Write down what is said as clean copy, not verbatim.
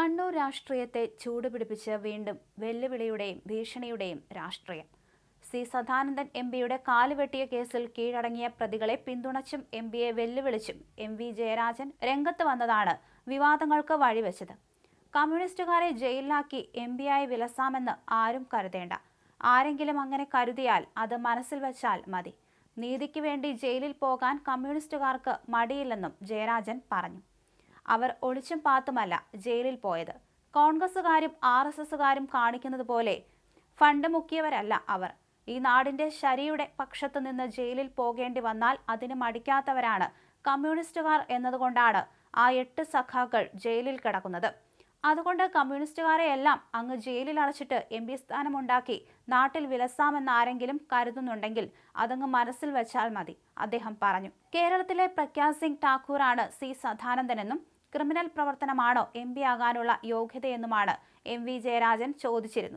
കണ്ണൂർ രാഷ്ട്രീയത്തെ ചൂടുപിടിപ്പിച്ച് വീണ്ടും വെല്ലുവിളിയുടെയും ഭീഷണിയുടെയും രാഷ്ട്രീയം. സി സദാനന്ദൻ എംപിയുടെ കാലുവെട്ടിയ കേസിൽ കീഴടങ്ങിയ പ്രതികളെ പിന്തുണച്ചും എംപിയെ വെല്ലുവിളിച്ചും എം.വി. ജയരാജൻ രംഗത്ത് വന്നതാണ് വിവാദങ്ങൾക്ക് വഴിവെച്ചത്. കമ്മ്യൂണിസ്റ്റുകാരെ ജയിലിലാക്കി എംപിയായി വിലസാമെന്ന് ആരും കരുതേണ്ട. ആരെങ്കിലും അങ്ങനെ കരുതിയാൽ അത് മനസ്സിൽ വച്ചാൽ മതി. നീതിക്ക് വേണ്ടി ജയിലിൽ പോകാൻ കമ്മ്യൂണിസ്റ്റുകാർക്ക് മടിയില്ലെന്നും ജയരാജൻ പറഞ്ഞു. അവർ ഒളിച്ചും പാത്തുമല്ല ജയിലിൽ പോയത്. കോൺഗ്രസുകാരും RSSകാരും കാണിക്കുന്നത് പോലെ ഫണ്ട് മുക്കിയവരല്ല അവർ. ഈ നാടിന്റെ ശരിയുടെ പക്ഷത്തു നിന്ന് ജയിലിൽ പോകേണ്ടി വന്നാൽ അതിന് മടിക്കാത്തവരാണ് കമ്മ്യൂണിസ്റ്റുകാർ എന്നതുകൊണ്ടാണ് ആ 8 സഖാക്കൾ ജയിലിൽ കിടക്കുന്നത്. അതുകൊണ്ട് കമ്മ്യൂണിസ്റ്റുകാരെയെല്ലാം അങ്ങ് ജയിലിൽ അടച്ചിട്ട് MP സ്ഥാനമുണ്ടാക്കി നാട്ടിൽ വിലസാമെന്ന് ആരെങ്കിലും കരുതുന്നുണ്ടെങ്കിൽ അതങ്ങ് മനസ്സിൽ വെച്ചാൽ മതി, അദ്ദേഹം പറഞ്ഞു. കേരളത്തിലെ പ്രഗ്യാ സിംഗ് ഠാക്കൂറാണ് സി സദാനന്ദനെന്നും ക്രിമിനൽ പ്രവർത്തനമാണോ MP ആകാനുള്ള യോഗ്യതയെന്നുമാണ് M.V. ജയരാജൻ ചോദിച്ചിരുന്നു.